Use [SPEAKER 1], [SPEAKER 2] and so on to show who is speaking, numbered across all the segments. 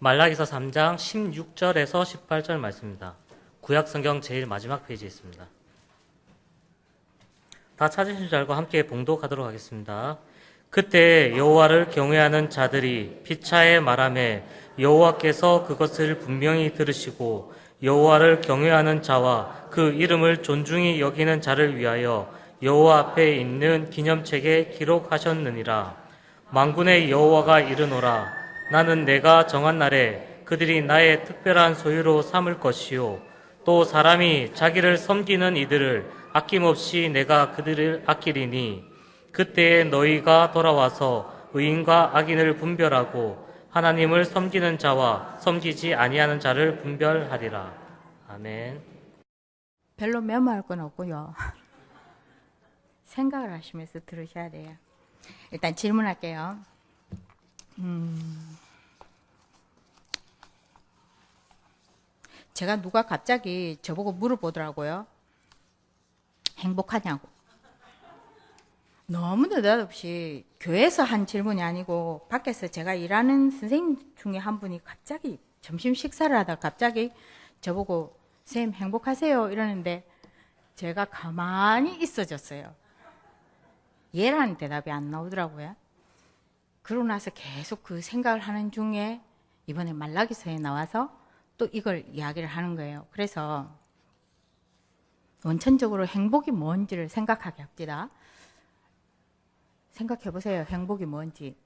[SPEAKER 1] 말라기서 3장 16절에서 18절 말씀입니다. 구약 성경 제일 마지막 페이지에 있습니다. 다 찾으신 줄 알고 함께 봉독하도록 하겠습니다. 그때 여호와를 경외하는 자들이 피차에 말하매 여호와께서 그것을 분명히 들으시고 여호와를 경외하는 자와 그 이름을 존중히 여기는 자를 위하여 여호와 앞에 있는 기념책에 기록하셨느니라. 만군의 여호와가 이르노라. 나는 내가 정한 날에 그들이 나의 특별한 소유로 삼을 것이요 또 사람이 자기를 섬기는 이들을 아낌없이 내가 그들을 아끼리니 그때에 너희가 돌아와서 의인과 악인을 분별하고 하나님을 섬기는 자와 섬기지 아니하는 자를 분별하리라. 아멘.
[SPEAKER 2] 별로 메모할 건 없고요. 생각을 하시면서 들으셔야 돼요. 일단 질문할게요. 제가 누가 갑자기 저보고 물어보더라고요. 행복하냐고. 너무 느닷없이 교회에서 한 질문이 아니고 밖에서 제가 일하는 선생님 중에 한 분이 갑자기 점심 식사를 하다가 갑자기 저보고 선생님 행복하세요 이러는데 제가 가만히 있어졌어요. 예라는 대답이 안 나오더라고요. 그러고 나서 계속 그 생각을 하는 중에 이번에 말라기서에 나와서 또 이걸 이야기를 하는 거예요. 그래서 원천적으로 행복이 뭔지를 생각하게 합니다. 생각해 보세요. 행복이 뭔지.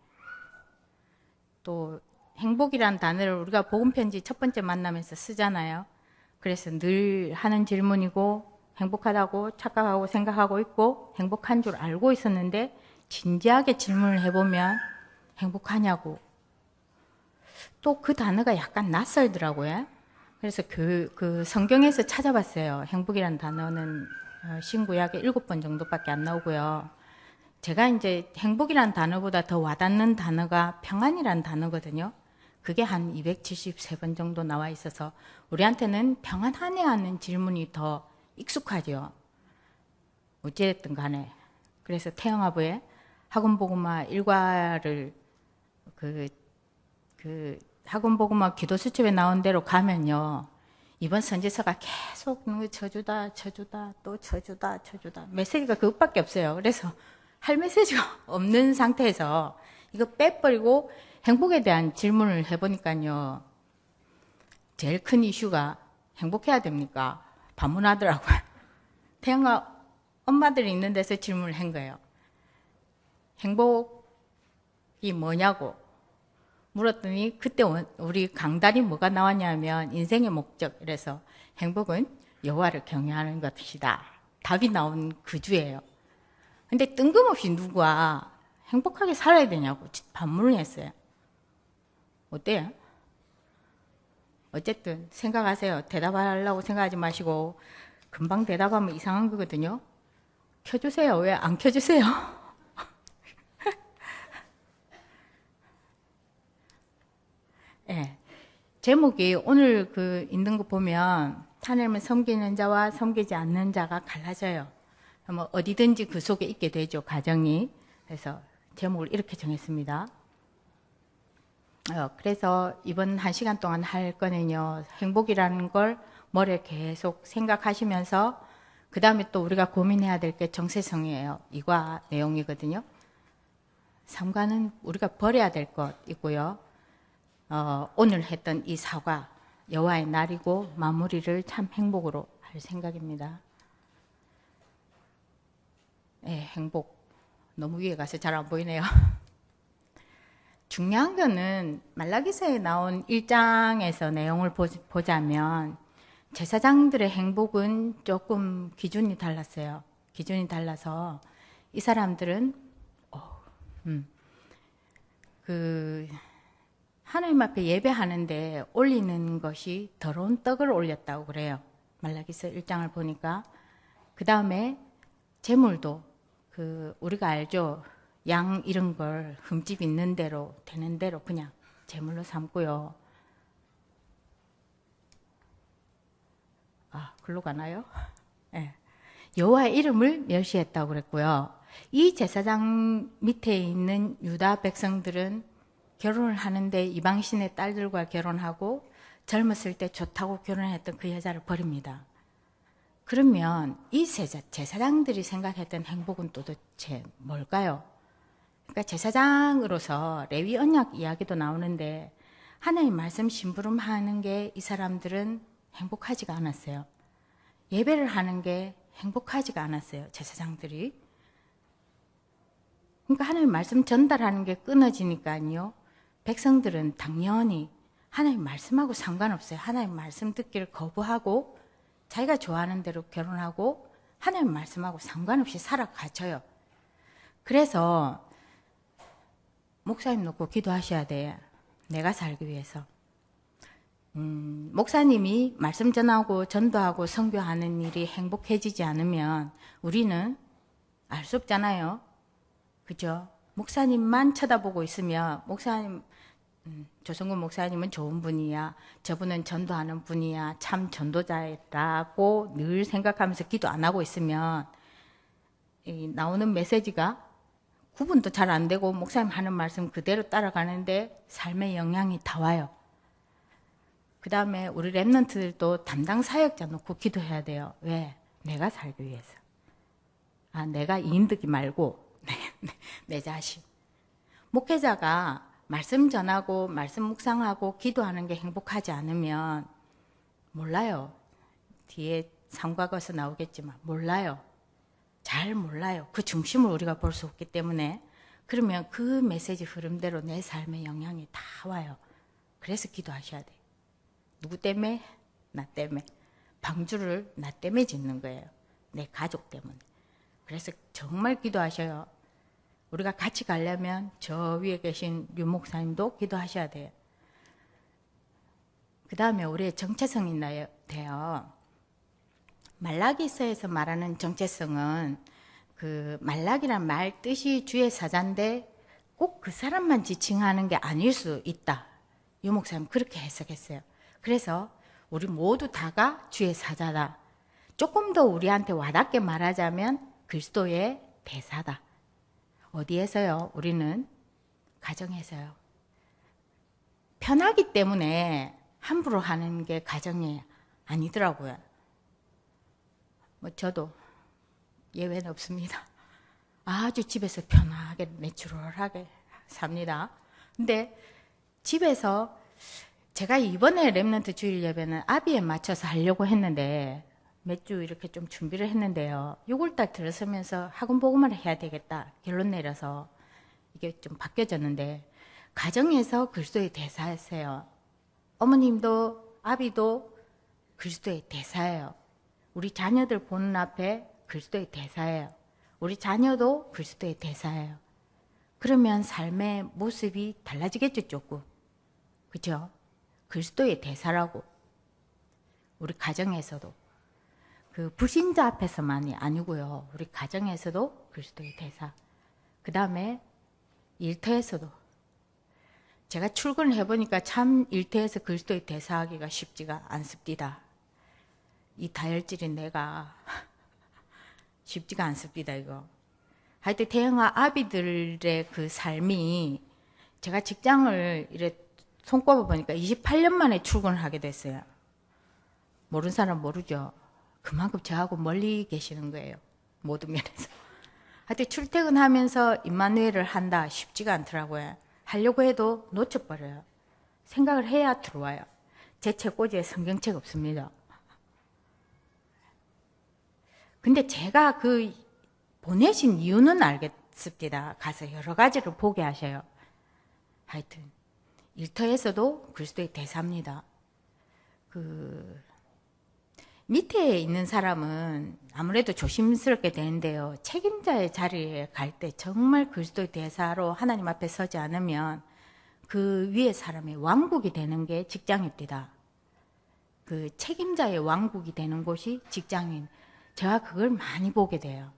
[SPEAKER 2] 또 행복이란 단어를 우리가 복음편지 첫 번째 만나면서 쓰잖아요. 그래서 늘 하는 질문이고 행복하다고 착각하고 생각하고 있고 행복한 줄 알고 있었는데 진지하게 질문을 해보면 행복하냐고. 또 그 단어가 약간 낯설더라고요. 그래서 그 성경에서 찾아봤어요. 행복이란 단어는 신구약에 7번 정도밖에 안 나오고요. 제가 이제 행복이란 단어보다 더 와닿는 단어가 평안이란 단어거든요. 그게 한 273번 정도 나와 있어서 우리한테는 평안하냐 하는 질문이 더 익숙하죠. 어찌됐든 간에. 그래서 태영아부의 학원복음화 일과를 학원복음화 기도수첩에 나온 대로 가면요. 이번 선지서가 계속 쳐주다 또 쳐주다 메시지가 그것밖에 없어요. 그래서 할 메시지가 없는 상태에서 이거 빼버리고 행복에 대한 질문을 해보니까요. 제일 큰 이슈가 행복해야 됩니까? 반문하더라고요. 태영아 엄마들이 있는 데서 질문을 한 거예요. 행복이 뭐냐고 물었더니 그때 우리 강단이 뭐가 나왔냐면 인생의 목적. 그래서 행복은 여호와를 경외하는 것이다. 답이 나온 그 주예요. 근데 뜬금없이 누가 행복하게 살아야 되냐고 반문을 했어요. 어때요? 어쨌든 생각하세요. 대답하려고 생각하지 마시고 금방 대답하면 이상한 거거든요. 켜주세요. 왜 안 켜주세요? 네. 제목이 오늘 있는 거 보면 하나님을 섬기는 자와 섬기지 않는 자가 갈라져요. 뭐 어디든지 그 속에 있게 되죠. 가정이. 그래서 제목을 이렇게 정했습니다. 그래서 이번 1시간 동안 할 거는요. 행복이라는 걸 머리에 계속 생각하시면서 그 다음에 또 우리가 고민해야 될 게 정체성이에요. 이과 내용이거든요. 3과는 우리가 버려야 될 것 있고요. 오늘 했던 이 사과, 여호와의 날이고 마무리를 참 행복으로 할 생각입니다. 네, 행복. 너무 위에 가서 잘 안 보이네요. 중요한 거는 말라기서에 나온 1장에서 내용을 보자면 제사장들의 행복은 조금 기준이 달랐어요. 기준이 달라서 이 사람들은 하나님 앞에 예배하는데 올리는 것이 더러운 떡을 올렸다고 그래요. 말라기서 1장을 보니까. 그 다음에 제물도 우리가 알죠. 양 이런 걸 흠집 있는 대로 되는 대로 그냥 제물로 삼고요. 글로 가나요? 네. 여호와의 이름을 멸시했다고 그랬고요. 이 제사장 밑에 있는 유다 백성들은 결혼을 하는데 이방신의 딸들과 결혼하고 젊었을 때 좋다고 결혼했던 그 여자를 버립니다. 그러면 이 제사장들이 생각했던 행복은 도대체 뭘까요? 그러니까 제사장으로서 레위 언약 이야기도 나오는데 하나님 말씀 심부름하는 게 이 사람들은 행복하지가 않았어요. 예배를 하는 게 행복하지가 않았어요. 제사장들이. 그러니까 하나님 말씀 전달하는 게 끊어지니까요. 백성들은 당연히 하나님 말씀하고 상관없어요. 하나님 말씀 듣기를 거부하고 자기가 좋아하는 대로 결혼하고 하나님 말씀하고 상관없이 살아가져요. 그래서 목사님 놓고 기도하셔야 돼요. 내가 살기 위해서. 목사님이 말씀 전하고 전도하고 선교하는 일이 행복해지지 않으면 우리는 알 수 없잖아요. 그죠? 목사님만 쳐다보고 있으면 목사님 조성근 목사님은 좋은 분이야. 저분은 전도하는 분이야. 참 전도자라고 늘 생각하면서 기도 안 하고 있으면 나오는 메시지가 구분도 잘 안 되고 목사님 하는 말씀 그대로 따라가는데 삶의 영향이 다 와요. 그 다음에 우리 랩런트들도 담당 사역자 놓고 기도해야 돼요. 왜? 내가 살기 위해서. 내가 이인득이 말고 내 자신. 목회자가 말씀 전하고 말씀 묵상하고 기도하는 게 행복하지 않으면 몰라요. 뒤에 상과거서 나오겠지만 몰라요. 잘 몰라요. 그 중심을 우리가 볼 수 없기 때문에. 그러면 그 메시지 흐름대로 내 삶에 영향이 다 와요. 그래서 기도하셔야 돼요. 누구 때문에? 나 때문에. 방주를 나 때문에 짓는 거예요. 내 가족 때문에. 그래서 정말 기도하셔요. 우리가 같이 가려면 저 위에 계신 유 목사님도 기도하셔야 돼요. 그 다음에 우리의 정체성이 돼요. 말라기서에서 말하는 정체성은 그 말라기란 말 뜻이 주의 사자인데 꼭 그 사람만 지칭하는 게 아닐 수 있다. 유 목사님 그렇게 해석했어요. 그래서 우리 모두 다가 주의 사자다. 조금 더 우리한테 와닿게 말하자면 그리스도의 대사다. 어디에서요? 우리는 가정에서요. 편하기 때문에 함부로 하는 게 가정이 아니더라고요. 저도 예외는 없습니다. 아주 집에서 편하게 내추럴하게 삽니다. 근데 집에서 제가 이번에 랩런트 주일 예배는 아비에 맞춰서 하려고 했는데 몇 주 이렇게 좀 준비를 했는데요. 6월달 들어서면서 학원 복음을 해야 되겠다 결론 내려서 이게 좀 바뀌어졌는데 가정에서 그리스도의 대사였어요. 어머님도 아비도 그리스도의 대사예요. 우리 자녀들 보는 앞에 그리스도의 대사예요. 우리 자녀도 그리스도의 대사예요. 그러면 삶의 모습이 달라지겠죠, 조금. 그죠? 그리스도의 대사라고. 우리 가정에서도. 그 불신자 앞에서만이 아니고요. 우리 가정에서도 그리스도의 대사. 그 다음에 일터에서도. 제가 출근을 해보니까 참 일터에서 그리스도의 대사하기가 쉽지가 않습니다. 이 다혈질인 내가 쉽지가 않습니다, 이거. 하여튼 태영아 아비들의 그 삶이 제가 직장을 이래 손꼽아 보니까 28년 만에 출근을 하게 됐어요. 모르는 사람 모르죠. 그만큼 저하고 멀리 계시는 거예요. 모든 면에서. 하여튼 출퇴근하면서 임마누엘을 한다 쉽지가 않더라고요. 하려고 해도 놓쳐버려요. 생각을 해야 들어와요. 제 책꽂이에 성경책 없습니다. 근데 제가 그 보내신 이유는 알겠습니다. 가서 여러 가지를 보게 하셔요. 하여튼 일터에서도 그리스도의 대사입니다. 그 밑에 있는 사람은 아무래도 조심스럽게 되는데요. 책임자의 자리에 갈 때 정말 그리스도의 대사로 하나님 앞에 서지 않으면 그 위에 사람이 왕국이 되는 게 직장입니다. 그 책임자의 왕국이 되는 곳이 직장인. 제가 그걸 많이 보게 돼요.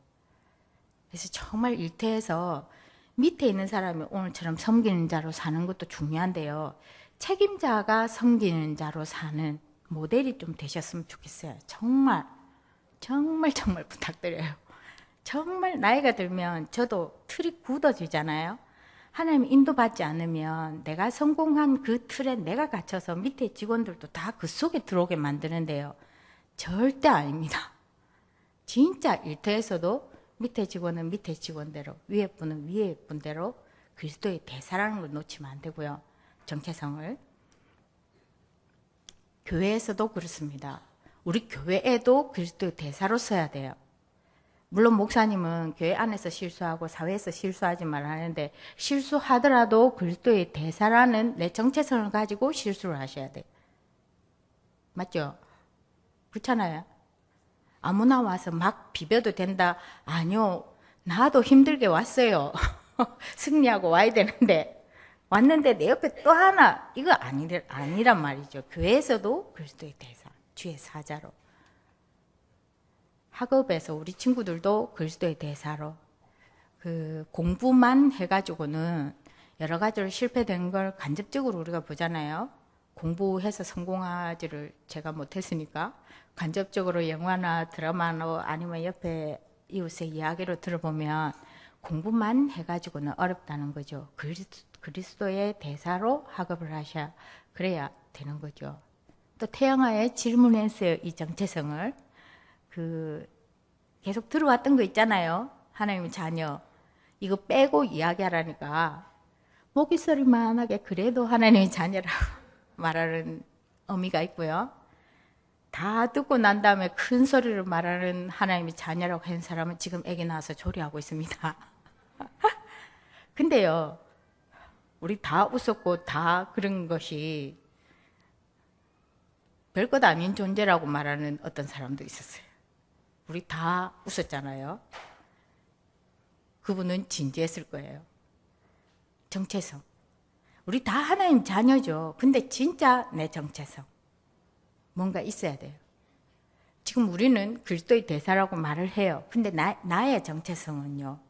[SPEAKER 2] 그래서 정말 일터에서 밑에 있는 사람이 오늘처럼 섬기는 자로 사는 것도 중요한데요. 책임자가 섬기는 자로 사는 모델이 좀 되셨으면 좋겠어요. 정말 부탁드려요. 정말 나이가 들면 저도 틀이 굳어지잖아요. 하나님 인도받지 않으면 내가 성공한 그 틀에 내가 갇혀서 밑에 직원들도 다 그 속에 들어오게 만드는데요. 절대 아닙니다. 진짜 일터에서도 밑에 직원은 밑에 직원대로, 위에 분은 위에 분대로 그리스도의 대사라는 걸 놓치면 안 되고요. 정체성을. 교회에서도 그렇습니다. 우리 교회에도 그리스도의 대사로 서야 돼요. 물론 목사님은 교회 안에서 실수하고 사회에서 실수하지 말라는데 실수하더라도 그리스도의 대사라는 내 정체성을 가지고 실수를 하셔야 돼요. 맞죠? 그렇잖아요. 아무나 와서 막 비벼도 된다. 아니요. 나도 힘들게 왔어요. 승리하고 와야 되는데 왔는데 내 옆에 또 하나 이거 아니란 말이죠. 교회에서도 그리스도의 대사, 주의 사자로. 학업에서 우리 친구들도 그리스도의 대사로. 그 공부만 해가지고는 여러 가지로 실패된 걸 간접적으로 우리가 보잖아요. 공부해서 성공하지를 제가 못했으니까 간접적으로 영화나 드라마나 아니면 옆에 이웃의 이야기로 들어보면 공부만 해가지고는 어렵다는 거죠. 그리스도의 대사로 학업을 하셔야 그래야 되는 거죠. 또 태영아에 질문했어요. 이 정체성을. 계속 들어왔던 거 있잖아요. 하나님의 자녀. 이거 빼고 이야기하라니까 목이 소리만하게 그래도 하나님의 자녀라고 말하는 의미가 있고요. 다 듣고 난 다음에 큰 소리로 말하는 하나님의 자녀라고 한 사람은 지금 애기 낳아서 조리하고 있습니다. 근데요, 우리 다 웃었고 다 그런 것이 별것 아닌 존재라고 말하는 어떤 사람도 있었어요. 우리 다 웃었잖아요. 그분은 진지했을 거예요. 정체성. 우리 다 하나님 자녀죠. 근데 진짜 내 정체성. 뭔가 있어야 돼요. 지금 우리는 그리스도의 대사라고 말을 해요. 근데 나의 정체성은요.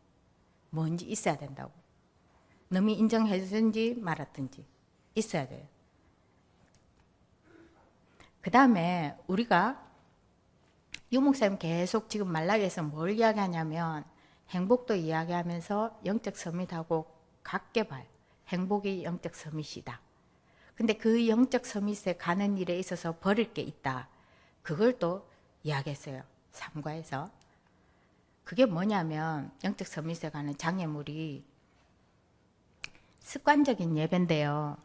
[SPEAKER 2] 뭔지 있어야 된다고. 남이 인정해주든지 말았든지 있어야 돼요. 그 다음에 우리가 유 목사님 계속 지금 말라기에서 뭘 이야기하냐면 행복도 이야기하면서 영적 서밋하고 같게 봐요. 행복이 영적 서밋이다. 근데 그 영적 서밋에 가는 일에 있어서 버릴 게 있다. 그걸 또 이야기했어요. 3과에서. 그게 뭐냐면 영적 서밋에 가는 장애물이 습관적인 예배인데요.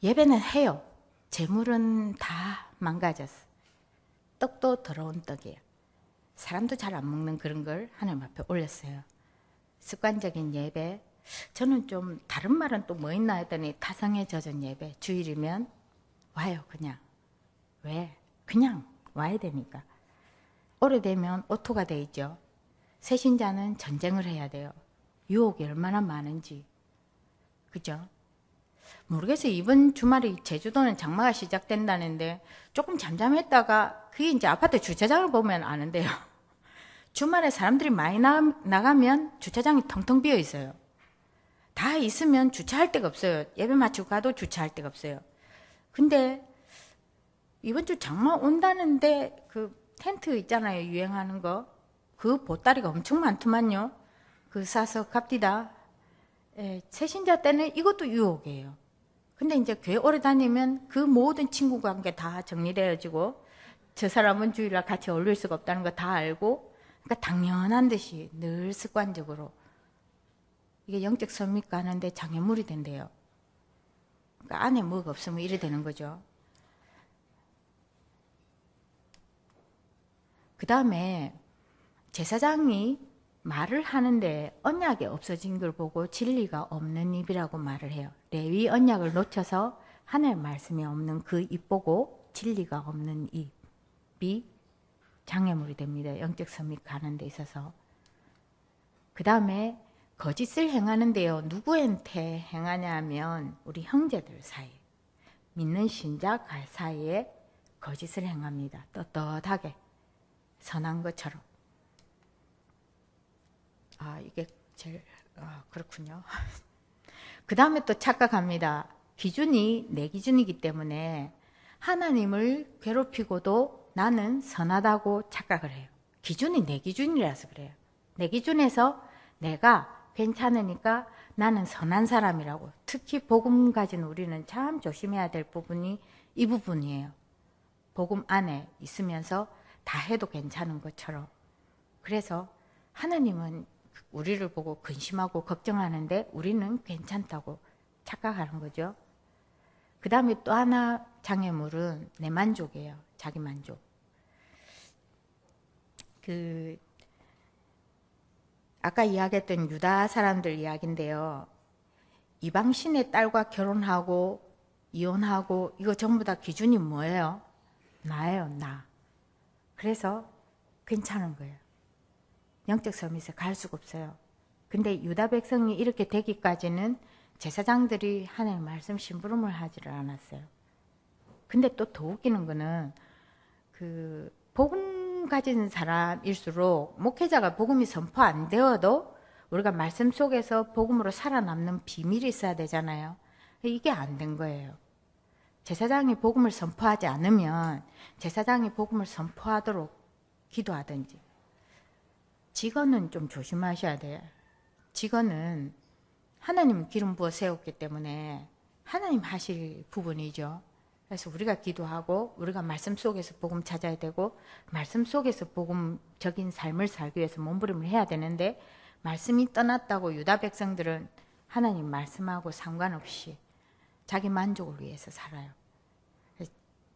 [SPEAKER 2] 예배는 해요. 재물은 다 망가졌어. 떡도 더러운 떡이에요. 사람도 잘 안 먹는 그런 걸 하나님 앞에 올렸어요. 습관적인 예배. 저는 좀 다른 말은 또 뭐 있나 했더니 타성에 젖은 예배. 주일이면 와요 그냥. 왜? 그냥 와야 되니까. 오래되면 오토가 돼 있죠. 새신자는 전쟁을 해야 돼요. 유혹이 얼마나 많은지. 그죠? 모르겠어요. 이번 주말에 제주도는 장마가 시작된다는데 조금 잠잠했다가 그게 이제 아파트 주차장을 보면 아는데요. 주말에 사람들이 많이 나가면 주차장이 텅텅 비어 있어요. 다 있으면 주차할 데가 없어요. 예배 마치고 가도 주차할 데가 없어요. 근데 이번 주 장마 온다는데 그 텐트 있잖아요. 유행하는 거. 그 보따리가 엄청 많더만요. 그 사서 갑디다. 새신자 때는 이것도 유혹이에요. 근데 이제 교회 오래 다니면 그 모든 친구 관계 다 정리되어지고 저 사람은 주일날 같이 어울릴 수가 없다는 거 다 알고 그러니까 당연한 듯이 늘 습관적으로 이게 영적 선밋 가는데 장애물이 된대요. 그러니까 안에 뭐가 없으면 이래 되는 거죠. 그 다음에 제사장이 말을 하는데 언약이 없어진 걸 보고 진리가 없는 입이라고 말을 해요. 레위 언약을 놓쳐서 하나님의 말씀이 없는 그 입 보고 진리가 없는 입이 장애물이 됩니다. 영적 선밋 가는 데 있어서. 그 다음에 거짓을 행하는데요. 누구한테 행하냐면 우리 형제들 사이, 믿는 신자 사이에 거짓을 행합니다. 떳떳하게 선한 것처럼. 이게 제일 그렇군요. 그 다음에 또 착각합니다. 기준이 내 기준이기 때문에 하나님을 괴롭히고도 나는 선하다고 착각을 해요. 기준이 내 기준이라서 그래요. 내 기준에서 내가 괜찮으니까 나는 선한 사람이라고. 특히 복음 가진 우리는 참 조심해야 될 부분이 이 부분이에요. 복음 안에 있으면서 다 해도 괜찮은 것처럼. 그래서 하나님은 우리를 보고 근심하고 걱정하는데 우리는 괜찮다고 착각하는 거죠. 그 다음에 또 하나 장애물은 내 만족이에요. 자기 만족. 아까 이야기했던 유다 사람들 이야기인데요. 이방신의 딸과 결혼하고 이혼하고 이거 전부 다 기준이 뭐예요? 나예요, 나. 그래서 괜찮은 거예요. 영적 서밋에 갈 수가 없어요. 근데 유다 백성이 이렇게 되기까지는 제사장들이 하나님 말씀 심부름을 하지를 않았어요. 근데 또 더 웃기는 거는 복음 가진 사람일수록 목회자가 복음이 선포 안 되어도 우리가 말씀 속에서 복음으로 살아남는 비밀이 있어야 되잖아요. 이게 안 된 거예요. 제사장이 복음을 선포하지 않으면 제사장이 복음을 선포하도록 기도하든지. 직원은 좀 조심하셔야 돼요. 직원은 하나님 기름 부어 세웠기 때문에 하나님 하실 부분이죠. 그래서 우리가 기도하고 우리가 말씀 속에서 복음 찾아야 되고 말씀 속에서 복음적인 삶을 살기 위해서 몸부림을 해야 되는데 말씀이 떠났다고 유다 백성들은 하나님 말씀하고 상관없이 자기 만족을 위해서 살아요.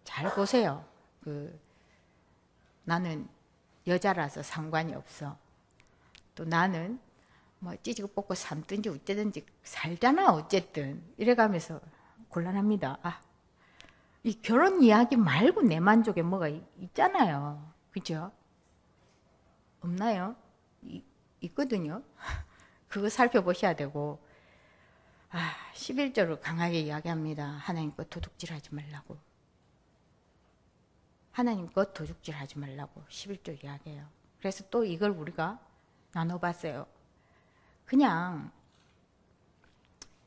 [SPEAKER 2] 잘 보세요. 나는 여자라서 상관이 없어. 또 나는 뭐 찌지고 뽑고 삶든지 어쨌든지 살잖아 어쨌든 이래가면서 곤란합니다. 이 결혼 이야기 말고 내 만족에 뭐가 있잖아요. 그죠? 없나요? 있거든요. 그거 살펴보셔야 되고 11조를 강하게 이야기합니다. 하나님 것 도둑질하지 말라고. 하나님 것 도둑질하지 말라고 11조 이야기해요. 그래서 또 이걸 우리가 나눠봤어요. 그냥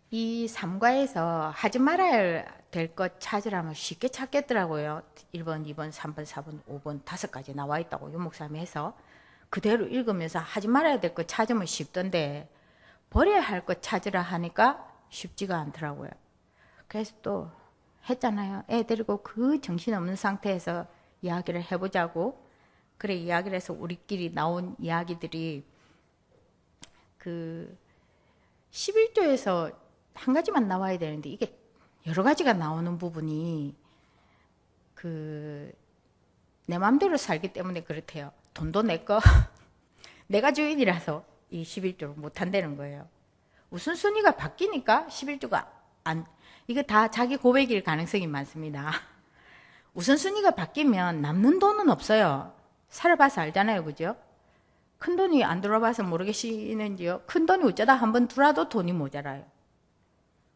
[SPEAKER 2] 이 삼과에서 하지 말아야 될 것 찾으라면 쉽게 찾겠더라고요. 1번, 2번, 3번, 4번, 5번 5가지 나와 있다고 유목사님이 해서 그대로 읽으면서 하지 말아야 될 것 찾으면 쉽던데 버려야 할 것 찾으라 하니까 쉽지가 않더라고요. 그래서 또 했잖아요. 애 데리고 그 정신없는 상태에서 이야기를 해보자고. 그래 이야기를 해서 우리끼리 나온 이야기들이 11조에서 한 가지만 나와야 되는데 이게 여러 가지가 나오는 부분이 내 마음대로 살기 때문에 그렇대요. 돈도 내 거 내가 주인이라서 이 11조를 못한다는 거예요. 우선순위가 바뀌니까 11조가 이거 다 자기 고백일 가능성이 많습니다. 우선순위가 바뀌면 남는 돈은 없어요. 살아봐서 알잖아요. 그죠? 큰 돈이 안 들어봐서 모르겠시는지요. 큰 돈이 어쩌다 한번 들어와도 돈이 모자라요.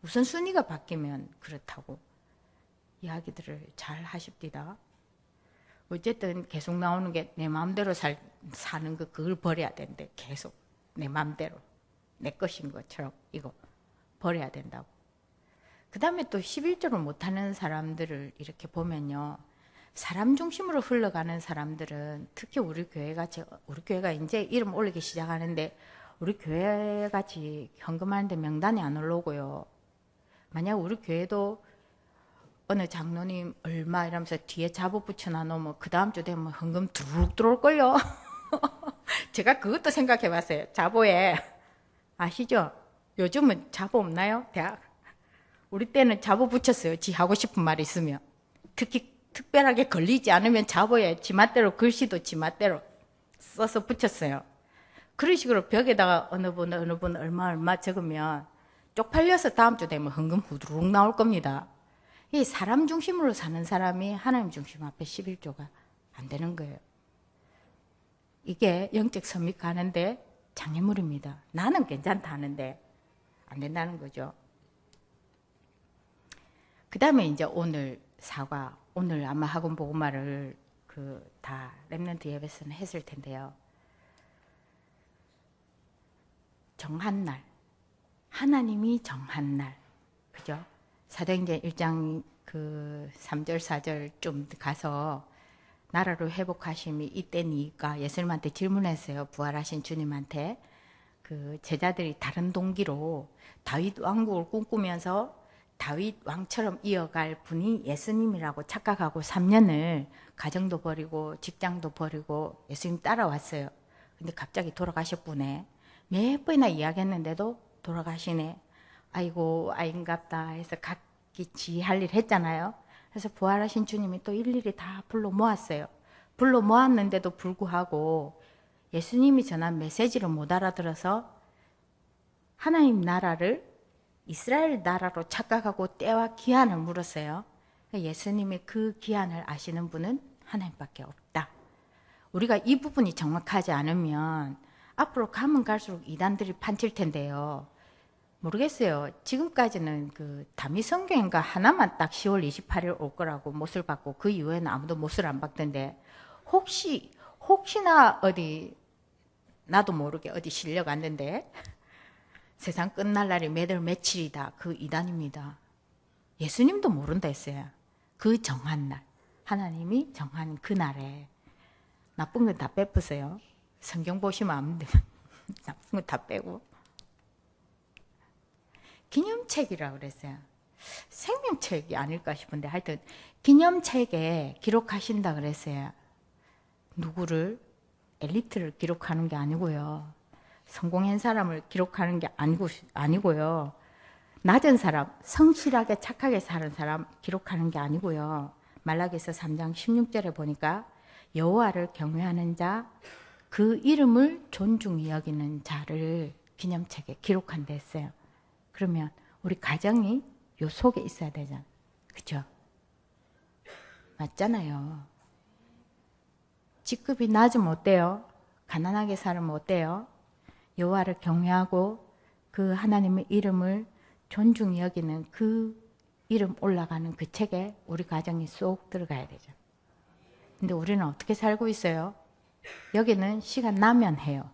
[SPEAKER 2] 우선순위가 바뀌면 그렇다고 이야기들을 잘 하십니다. 어쨌든 계속 나오는 게 내 마음대로 사는 거 그걸 버려야 되는데 계속 내 마음대로 내 것인 것처럼 이거 버려야 된다고. 그 다음에 또 11조를 못하는 사람들을 이렇게 보면요. 사람 중심으로 흘러가는 사람들은 특히 우리 교회가 이제 이름 올리기 시작하는데 우리 교회같이 현금하는데 명단이 안 올라오고요. 만약 우리 교회도 어느 장로님 얼마 이러면서 뒤에 자보 붙여놔 놓으면 그 다음 주 되면 현금 두룩 들어올걸요. 제가 그것도 생각해 봤어요. 자보에 아시죠? 요즘은 자보 없나요? 대학 우리 때는 자보 붙였어요. 지 하고 싶은 말 있으면. 특별하게 걸리지 않으면 자보에 지맛대로 글씨도 지맛대로 써서 붙였어요. 그런 식으로 벽에다가 어느 분 얼마 적으면 쪽팔려서 다음 주 되면 헌금 후두룩 나올 겁니다. 이 사람 중심으로 사는 사람이 하나님 중심 앞에 11조가 안 되는 거예요. 이게 영적 선미 가는데 장애물입니다. 나는 괜찮다 하는데 안 된다는 거죠. 그 다음에 이제 오늘 사과, 오늘 아마 학원 복음화를 다 렘넌트 예배에서는 했을 텐데요. 정한 날, 하나님이 정한 날, 그죠? 사도행전 1장 3절 4절 좀 가서 나라로 회복하심이 이때니까 예수님한테 질문했어요. 부활하신 주님한테. 그 제자들이 다른 동기로 다윗 왕국을 꿈꾸면서 다윗 왕처럼 이어갈 분이 예수님이라고 착각하고 3년을 가정도 버리고 직장도 버리고 예수님 따라왔어요. 근데 갑자기 돌아가셨구네. 몇 번이나 이야기했는데도 돌아가시네. 아이고 아인갑다 해서 각기 지 할 일 했잖아요. 그래서 부활하신 주님이 또 일일이 다 불러 모았어요. 불러 모았는데도 불구하고 예수님이 전한 메시지를 못 알아들어서 하나님 나라를 이스라엘 나라로 착각하고 때와 기한을 물었어요. 예수님이 그 기한을 아시는 분은 하나님밖에 없다. 우리가 이 부분이 정확하지 않으면 앞으로 가면 갈수록 이단들이 판칠 텐데요. 모르겠어요. 지금까지는 그 다미성경인가 하나만 딱 10월 28일 올 거라고 못을 받고 그 이후에는 아무도 못을 안 받던데 혹시나 어디 나도 모르게 어디 실려갔는데 세상 끝날 날이 몇월 며칠이다. 그 이단입니다. 예수님도 모른다 했어요. 그 정한 날. 하나님이 정한 그 날에 나쁜 건 다 빼보세요. 성경 보시면 안 돼요. 나쁜 건 다 빼고. 기념책이라고 그랬어요. 생명책이 아닐까 싶은데 하여튼 기념책에 기록하신다 그랬어요. 누구를? 엘리트를 기록하는 게 아니고요. 성공한 사람을 기록하는 게 아니고요. 낮은 사람, 성실하게 착하게 사는 사람 기록하는 게 아니고요. 말라기서 3장 16절에 보니까 여호와를 경외하는 자, 그 이름을 존중히 여기는 자를 기념책에 기록한다 했어요. 그러면 우리 가정이 요 속에 있어야 되잖아. 그죠? 맞잖아요. 직급이 낮으면 어때요? 가난하게 살면 어때요? 여호와를 경외하고 그 하나님의 이름을 존중히 여기는 그 이름 올라가는 그 책에 우리 가정이 쏙 들어가야 되죠. 근데 우리는 어떻게 살고 있어요? 여기는 시간 나면 해요.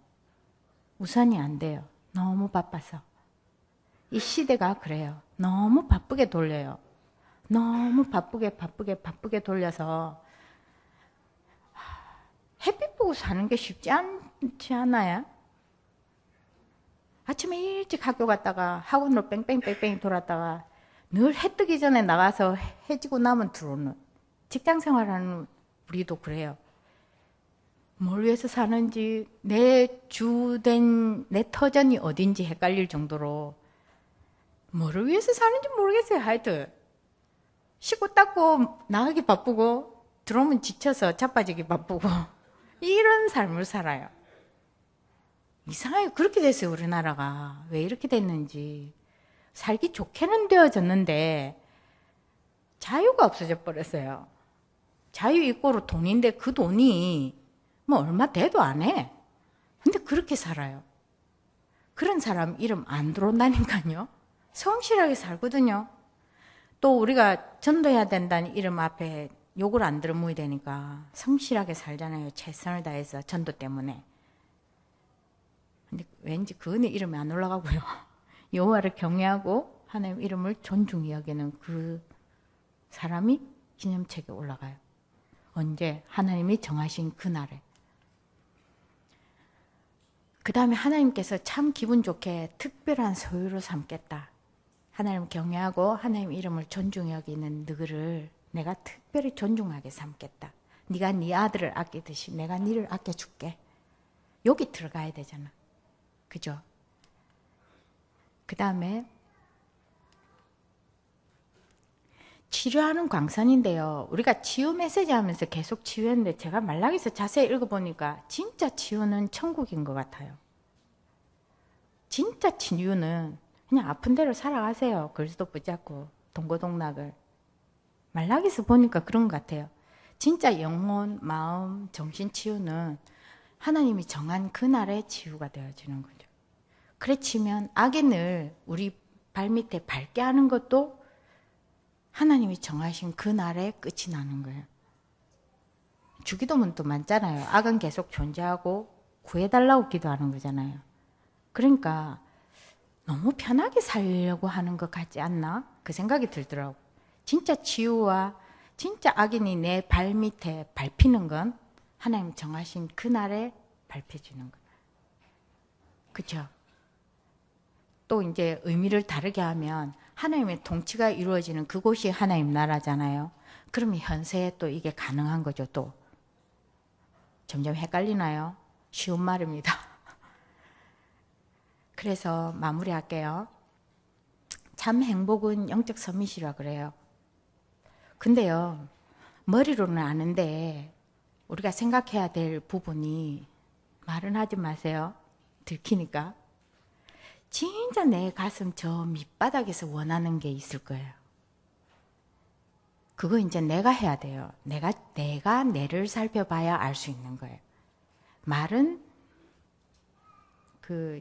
[SPEAKER 2] 우선이 안 돼요. 너무 바빠서. 이 시대가 그래요. 너무 바쁘게 돌려요. 너무 바쁘게 돌려서 햇빛 보고 사는 게 쉽지 않지 않아요? 아침에 일찍 학교 갔다가 학원으로 뺑뺑뺑뺑 돌았다가 늘 해 뜨기 전에 나가서 해 지고 나면 들어오는 직장 생활하는 우리도 그래요. 뭘 위해서 사는지 내 주된 내 터전이 어딘지 헷갈릴 정도로 뭐를 위해서 사는지 모르겠어요. 하여튼 씻고 닦고 나가기 바쁘고 들어오면 지쳐서 자빠지기 바쁘고 이런 삶을 살아요. 이상하게 그렇게 됐어요. 우리나라가 왜 이렇게 됐는지. 살기 좋게는 되어졌는데 자유가 없어져 버렸어요. 자유 이꼬르 돈인데 그 돈이 뭐 얼마 돼도 안 해. 근데 그렇게 살아요. 그런 사람 이름 안 들어온다니까요. 성실하게 살거든요. 또 우리가 전도해야 된다는 이름 앞에 욕을 안 들어무이 되니까 성실하게 살잖아요. 최선을 다해서 전도 때문에. 근데 왠지 그 은혜 이름이 안 올라가고요. 여호와를 경외하고 하나님 이름을 존중히 여기는 그 사람이 기념책에 올라가요. 언제? 하나님이 정하신 그날에. 그 다음에 하나님께서 참 기분 좋게 특별한 소유로 삼겠다. 하나님 경외하고 하나님 이름을 존중히 여기는 너를 내가 특별히 존중하게 삼겠다. 네가 네 아들을 아끼듯이 내가 네를 아껴줄게. 여기 들어가야 되잖아. 그죠? 그 다음에 치료하는 광선인데요. 우리가 치유 메시지 하면서 계속 치유했는데 제가 말라기서 자세히 읽어보니까 진짜 치유는 천국인 것 같아요. 진짜 치유는 그냥 아픈 대로 살아가세요. 그리스도 붙잡고 동고동락을. 말라기서 보니까 그런 것 같아요. 진짜 영혼, 마음, 정신 치유는 하나님이 정한 그날에 치유가 되어지는 거죠. 그래 치면 악인을 우리 발밑에 밟게 하는 것도 하나님이 정하신 그날에 끝이 나는 거예요. 주기도문도 많잖아요. 악은 계속 존재하고 구해달라고 기도하는 거잖아요. 그러니까 너무 편하게 살려고 하는 것 같지 않나? 그 생각이 들더라고. 진짜 치유와 진짜 악인이 내 발밑에 밟히는 건 하나님 정하신 그날에 밟혀지는 거예요. 그렇죠? 또 이제 의미를 다르게 하면 하나님의 통치가 이루어지는 그곳이 하나님 나라잖아요. 그러면 현세에 또 이게 가능한 거죠. 또 점점 헷갈리나요? 쉬운 말입니다. 그래서 마무리할게요. 참 행복은 영적 서밋이라 그래요. 근데요, 머리로는 아는데 우리가 생각해야 될 부분이, 말은 하지 마세요. 들키니까. 진짜 내 가슴 저 밑바닥에서 원하는 게 있을 거예요. 그거 이제 내가 해야 돼요. 내가 내를 살펴봐야 알 수 있는 거예요. 말은 그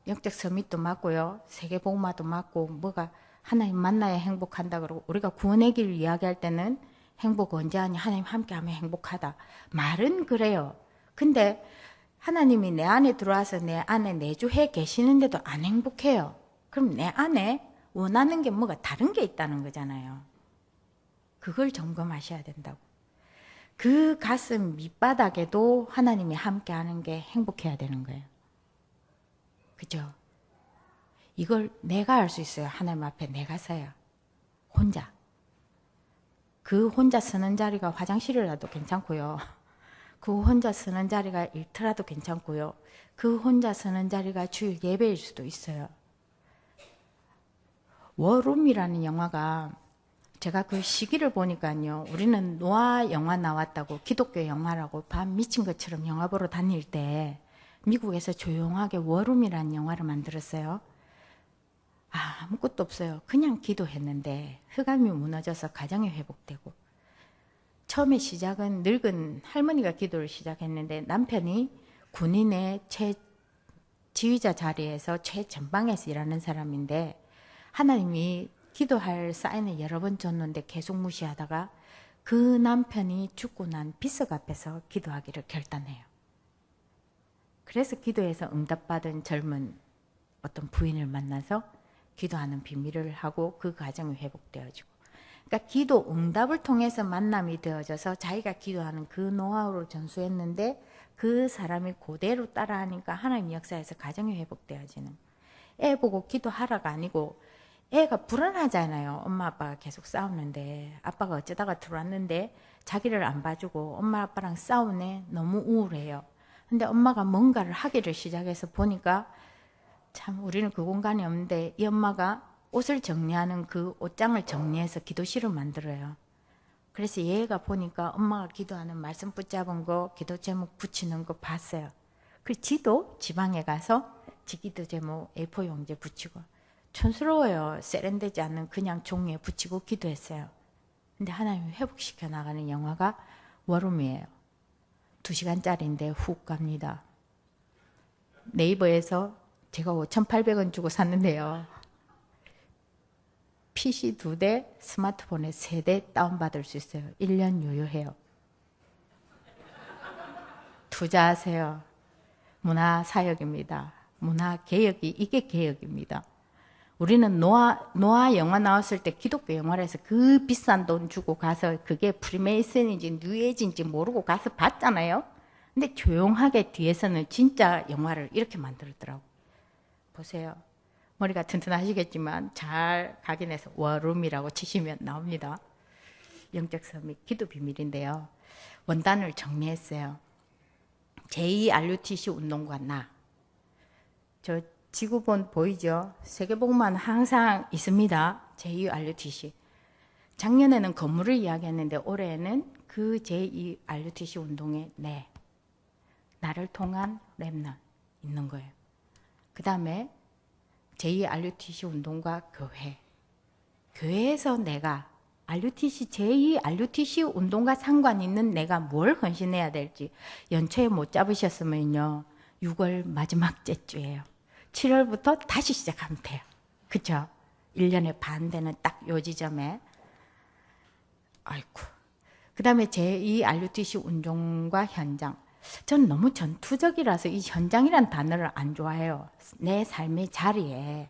[SPEAKER 2] 영적 서밋도 맞고요. 세계복음화도 맞고, 뭐가 하나님 만나야 행복한다 그러고, 우리가 구원의 길 이야기할 때는 행복 언제 하냐, 하나님 함께하면 행복하다. 말은 그래요. 근데 하나님이 내 안에 들어와서 내 안에 내주해 계시는데도 안 행복해요. 그럼 내 안에 원하는 게 뭐가 다른 게 있다는 거잖아요. 그걸 점검하셔야 된다고. 그 가슴 밑바닥에도 하나님이 함께하는 게 행복해야 되는 거예요. 그죠? 이걸 내가 알 수 있어요. 하나님 앞에 내가 서요. 혼자. 그 혼자 서는 자리가 화장실이라도 괜찮고요. 그 혼자 서는 자리가 일터라도 괜찮고요. 그 혼자 서는 자리가 주일 예배일 수도 있어요. 워룸이라는 영화가, 제가 그 시기를 보니까요, 우리는 노아 영화 나왔다고 기독교 영화라고 밤 미친 것처럼 영화 보러 다닐 때 미국에서 조용하게 워룸이라는 영화를 만들었어요. 아무것도 없어요. 그냥 기도했는데 흑암이 무너져서 가정이 회복되고, 처음에 시작은 늙은 할머니가 기도를 시작했는데 남편이 군인의 최지휘자 자리에서 최전방에서 일하는 사람인데, 하나님이 기도할 사인을 여러 번 줬는데 계속 무시하다가 그 남편이 죽고 난 비석 앞에서 기도하기를 결단해요. 그래서 기도해서 응답받은 젊은 어떤 부인을 만나서 기도하는 비밀을 하고 그 가정이 회복되어지고, 그러니까 기도 응답을 통해서 만남이 되어져서 자기가 기도하는 그 노하우를 전수했는데 그 사람이 그대로 따라하니까 하나님 역사에서 가정이 회복되어지는. 애 보고 기도하라가 아니고, 애가 불안하잖아요. 엄마 아빠가 계속 싸우는데, 아빠가 어쩌다가 들어왔는데 자기를 안 봐주고 엄마 아빠랑 싸우네. 너무 우울해요. 근데 엄마가 뭔가를 하기를 시작해서 보니까, 참 우리는 그 공간이 없는데 이 엄마가 옷을 정리하는 그 옷장을 정리해서 기도실을 만들어요. 그래서 얘가 보니까 엄마가 기도하는 말씀 붙잡은 거, 기도 제목 붙이는 거 봤어요. 그 지도 지방에 가서 지 기도 제목 A4 용지에 붙이고, 촌스러워요. 세련되지 않는 그냥 종이에 붙이고 기도했어요. 근데 하나님이 회복시켜 나가는 영화가 워룸이에요. 2시간짜리인데 훅 갑니다. 네이버에서 제가 5,800원 주고 샀는데요. PC 2대, 스마트폰에 3대 다운받을 수 있어요. 1년 유효해요. 투자하세요. 문화사역입니다. 문화개혁이, 이게 개혁입니다. 우리는 노아 영화 나왔을 때 기독교 영화라서 그 비싼 돈 주고 가서 그게 프리메이슨인지 뉴에이지인지 모르고 가서 봤잖아요. 근데 조용하게 뒤에서는 진짜 영화를 이렇게 만들었더라고. 보세요. 머리가 튼튼하시겠지만 잘 각인해서 워룸이라고 치시면 나옵니다. 영적 서밋 기도 비밀인데요. 원단을 정리했어요. 제2RUTC 운동과 나. 저 지구본 보이죠? 세계복음화는 항상 있습니다. 제2RUTC. 작년에는 건물을 이야기했는데 올해는 그 제2RUTC 운동에 나를 통한 렘넌트 있는 거예요. 그 다음에 제2RUTC 운동과 교회. 교회에서 내가 제2RUTC 운동과 상관 있는 내가 뭘 헌신해야 될지 연초에 못 잡으셨으면요. 6월 마지막 째주예요. 7월부터 다시 시작하면 돼요. 그쵸? 1년에 반 되는 딱 요 지점에. 아이고. 그 다음에 제2RUTC 운동과 현장. 전 너무 전투적이라서 이 현장이란 단어를 안 좋아해요. 내 삶의 자리에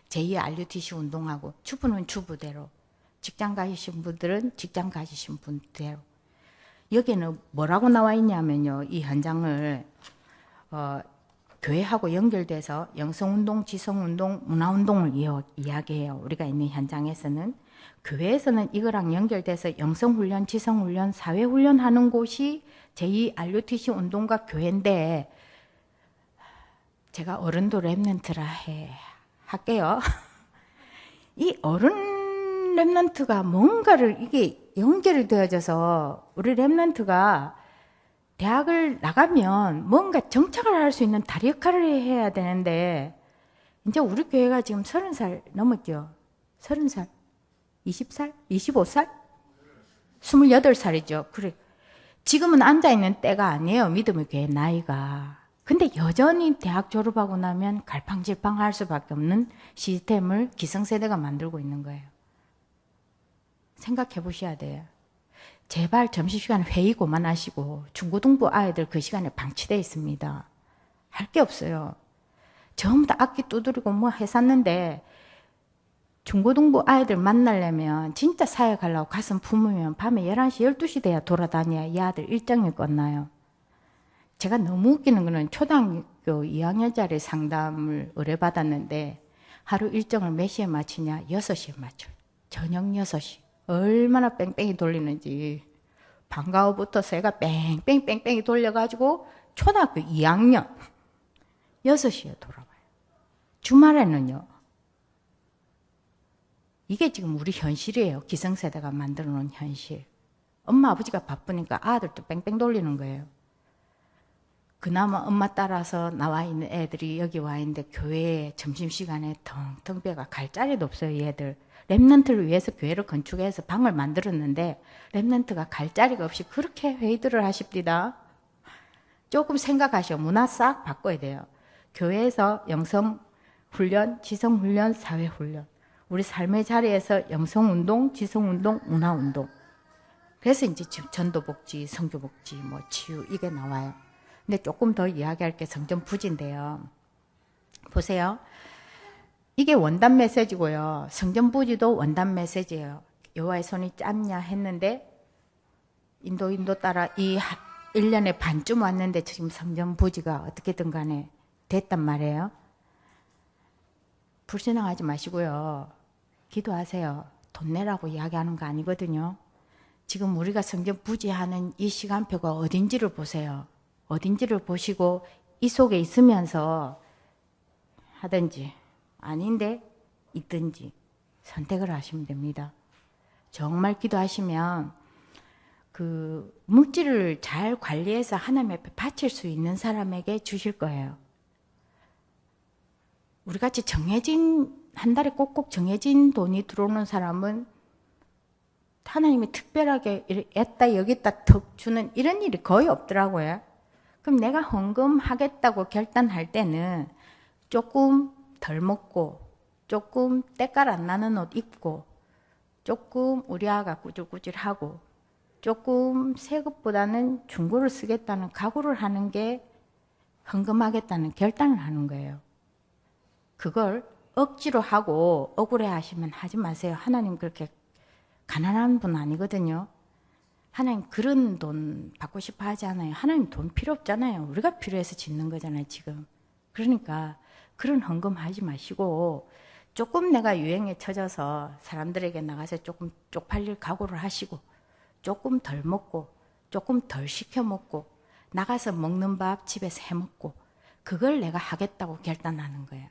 [SPEAKER 2] 제2RUTC 운동하고, 주부는 주부대로, 직장 가시신 분들은 직장 가시신 분대로. 여기는 뭐라고 나와 있냐면요. 이 현장을 교회하고 연결돼서 영성운동, 지성운동, 문화운동을 이야기해요. 우리가 있는 현장에서는. 교회에서는 이거랑 연결돼서 영성훈련, 지성훈련, 사회훈련 하는 곳이 제2RUTC 운동가 교회인데, 제가 어른도 랩런트라 할게요. 이 어른 랩런트가 뭔가를 이게 연결이 되어져서 우리 랩런트가 대학을 나가면 뭔가 정착을 할 수 있는 다리 역할을 해야 되는데, 이제 우리 교회가 지금 30살 넘었죠. 30살? 20살? 25살? 28살이죠. 그래. 지금은 앉아있는 때가 아니에요. 믿음의 교회 나이가. 근데 여전히 대학 졸업하고 나면 갈팡질팡 할 수밖에 없는 시스템을 기성세대가 만들고 있는 거예요. 생각해 보셔야 돼요. 제발 점심시간에 회의 그만하시고 중고등부 아이들 그 시간에 방치되어 있습니다. 할 게 없어요. 전부 다 악기 두드리고 뭐 해샀는데 중고등부 아이들 만나려면 진짜 사회 가려고 가슴 품으면 밤에 11시, 12시 돼야 돌아다녀야 이 아들 일정이 끝나요. 제가 너무 웃기는 거는 초등학교 2학년짜리 상담을 의뢰받았는데 하루 일정을 몇 시에 마치냐? 6시에 맞춰요. 저녁 6시. 얼마나 뺑뺑이 돌리는지. 방과후부터 새가 뺑뺑뺑뺑이 돌려가지고 초등학교 2학년 6시에 돌아와요. 주말에는요. 이게 지금 우리 현실이에요. 기성세대가 만들어 놓은 현실. 엄마 아버지가 바쁘니까 아들도 뺑뺑 돌리는 거예요. 그나마 엄마 따라서 나와 있는 애들이 여기 와 있는데 교회에 점심시간에 텅텅 비어가 갈 자리도 없어요. 얘들. 랩런트를 위해서 교회를 건축해서 방을 만들었는데 랩런트가 갈 자리가 없이 그렇게 회의들을 하십니다. 조금 생각하시오. 문화 싹 바꿔야 돼요. 교회에서 영성훈련, 지성훈련, 사회훈련. 우리 삶의 자리에서 영성운동, 지성운동, 문화운동. 그래서 이제 전도복지, 성교복지, 뭐 치유 이게 나와요. 근데 조금 더 이야기할 게 성전부지인데요. 보세요. 이게 원단 메시지고요. 성전부지도 원단 메시지예요. 여호와의 손이 짧냐 했는데 인도 따라 이 1년에 반쯤 왔는데 지금 성전부지가 어떻게든 간에 됐단 말이에요. 불신앙하지 마시고요. 기도하세요. 돈 내라고 이야기하는 거 아니거든요. 지금 우리가 성전 부지하는 이 시간표가 어딘지를 보세요. 어딘지를 보시고 이 속에 있으면서 하든지 아닌데 있든지 선택을 하시면 됩니다. 정말 기도하시면 그 물질을 잘 관리해서 하나님 앞에 바칠 수 있는 사람에게 주실 거예요. 우리 같이 정해진 한 달에 꼭꼭 정해진 돈이 들어오는 사람은 하나님이 특별하게 했다 여기다 턱 주는 이런 일이 거의 없더라고요. 그럼 내가 헌금하겠다고 결단할 때는 조금 덜 먹고 조금 때깔 안 나는 옷 입고 조금 우리 아가 꾸질꾸질하고 조금 새 것보다는 중고를 쓰겠다는 각오를 하는 게 헌금하겠다는 결단을 하는 거예요. 그걸 억지로 하고 억울해 하시면 하지 마세요. 하나님 그렇게 가난한 분 아니거든요. 하나님 그런 돈 받고 싶어 하지 않아요. 하나님 돈 필요 없잖아요. 우리가 필요해서 짓는 거잖아요, 지금. 그러니까 그런 헌금 하지 마시고 조금 내가 유행에 처져서 사람들에게 나가서 조금 쪽팔릴 각오를 하시고 조금 덜 먹고 조금 덜 시켜 먹고 나가서 먹는 밥 집에서 해 먹고 그걸 내가 하겠다고 결단하는 거예요.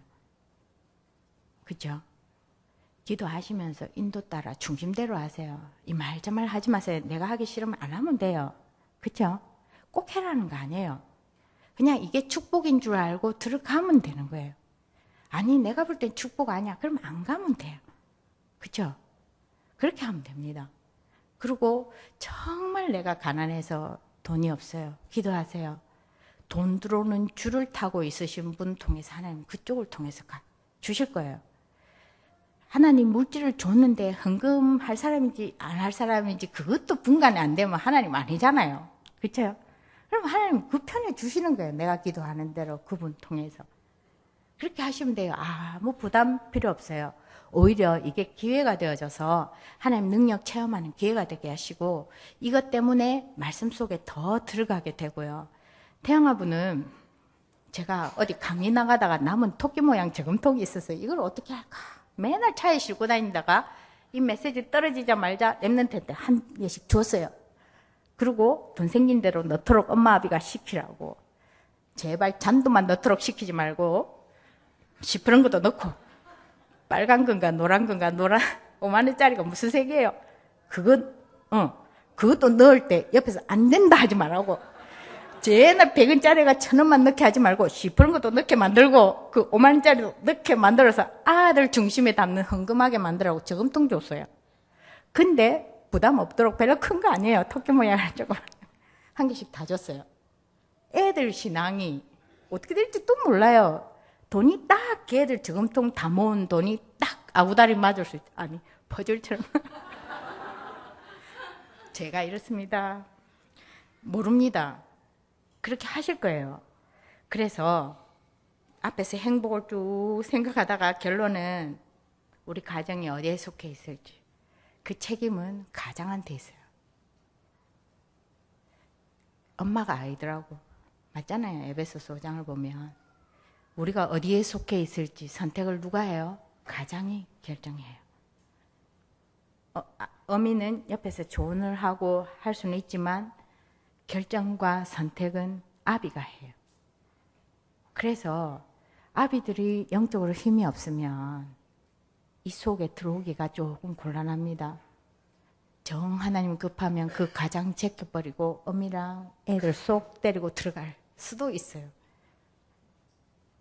[SPEAKER 2] 그죠? 기도하시면서 인도 따라 중심대로 하세요. 이 말 저 말 하지 마세요. 내가 하기 싫으면 안 하면 돼요. 그죠? 꼭 해라는 거 아니에요. 그냥 이게 축복인 줄 알고 들어가면 되는 거예요. 아니 내가 볼 땐 축복 아니야. 그러면 안 가면 돼요. 그죠? 그렇게 하면 됩니다. 그리고 정말 내가 가난해서 돈이 없어요. 기도하세요. 돈 들어오는 줄을 타고 있으신 분 통해서 하나님 그쪽을 통해서 주실 거예요. 하나님 물질을 줬는데 헌금할 사람인지 안 할 사람인지 그것도 분간이 안 되면 하나님 아니잖아요. 그렇죠? 그럼 하나님 그 편에 주시는 거예요. 내가 기도하는 대로 그분 통해서. 그렇게 하시면 돼요. 아무 부담 필요 없어요. 오히려 이게 기회가 되어져서 하나님 능력 체험하는 기회가 되게 하시고 이것 때문에 말씀 속에 더 들어가게 되고요. 태영아부는 제가 어디 강의 나가다가 남은 토끼 모양 저금통이 있었어요. 이걸 어떻게 할까? 맨날 차에 싣고 다니다가 이 메시지 떨어지자마자 랩런트한테 한 개씩 줬어요. 그리고 돈 생긴 대로 넣도록 엄마 아비가 시키라고. 제발 잔도만 넣도록 시키지 말고 시퍼런 것도 넣고 빨간 건가 노란 건가 5만 원짜리가 무슨 색이에요? 그것도 넣을 때 옆에서 안 된다 하지 말라고. 제날 100원짜리가 1000원만 넣게 하지 말고 시퍼런 것도 넣게 만들고 그 5만 원짜리도 넣게 만들어서 아들 중심에 담는 헌금하게 만들라고 저금통 줬어요. 근데 부담 없도록 별로 큰 거 아니에요. 토끼 모양을 조금 한 개씩 다 줬어요. 애들 신앙이 어떻게 될지 또 몰라요. 돈이 딱 걔들 저금통 다 모은 돈이 딱 아구다리 맞을 수 있다. 아니 퍼즐처럼. 제가 이렇습니다. 모릅니다. 그렇게 하실 거예요. 그래서 앞에서 행복을 쭉 생각하다가 결론은 우리 가정이 어디에 속해 있을지 그 책임은 가장한테 있어요. 엄마가 아이들하고 맞잖아요. 에베소서 5장을 보면 우리가 어디에 속해 있을지 선택을 누가 해요? 가장이 결정해요. 어미는 옆에서 조언을 하고 할 수는 있지만 결정과 선택은 아비가 해요. 그래서 아비들이 영적으로 힘이 없으면 이 속에 들어오기가 조금 곤란합니다. 정 하나님 급하면 그 가장 제껴버리고 어미랑 애들 쏙 때리고 들어갈 수도 있어요.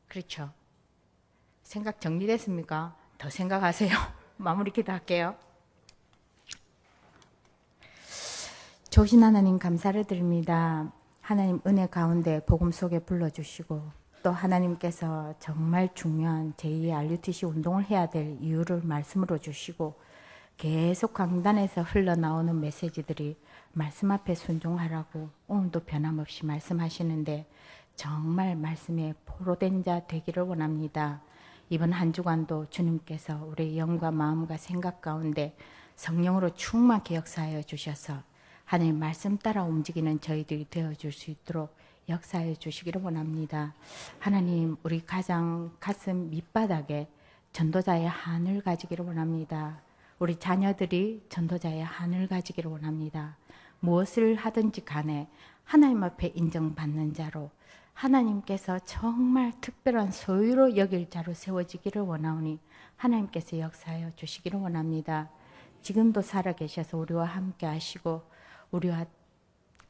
[SPEAKER 2] 그렇죠? 생각 정리됐습니까? 더 생각하세요. 마무리 기도할게요. 좋으신 하나님 감사를 드립니다. 하나님 은혜 가운데 복음 속에 불러주시고 또 하나님께서 정말 중요한 제2의 RUTC 운동을 해야 될 이유를 말씀으로 주시고 계속 강단에서 흘러나오는 메시지들이 말씀 앞에 순종하라고 오늘도 변함없이 말씀하시는데 정말 말씀에 포로된 자 되기를 원합니다. 이번 한 주간도 주님께서 우리의 영과 마음과 생각 가운데 성령으로 충만케 역사하여 주셔서 하나님 말씀 따라 움직이는 저희들이 되어줄 수 있도록 역사해 주시기를 원합니다. 하나님 우리 가장 가슴 밑바닥에 전도자의 한을 가지기를 원합니다. 우리 자녀들이 전도자의 한을 가지기를 원합니다. 무엇을 하든지 간에 하나님 앞에 인정받는 자로 하나님께서 정말 특별한 소유로 여길 자로 세워지기를 원하오니 하나님께서 역사하여 주시기를 원합니다. 지금도 살아계셔서 우리와 함께 하시고 우리와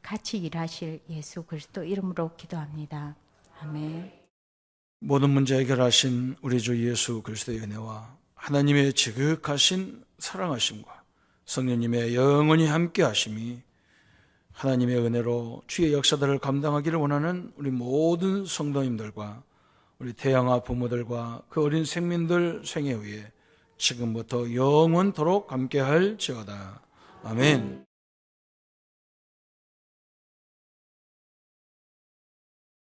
[SPEAKER 2] 같이 일하실 예수 그리스도 이름으로 기도합니다. 아멘.
[SPEAKER 3] 모든 문제 해결하신 우리 주 예수 그리스도의 은혜와 하나님의 지극하신 사랑하심과 성령님의 영원히 함께 하심이 하나님의 은혜로 주의 역사들을 감당하기를 원하는 우리 모든 성도님들과 우리 태양아 부모들과 그 어린 생민들 생애 위에 지금부터 영원토록 함께할지어다. 아멘.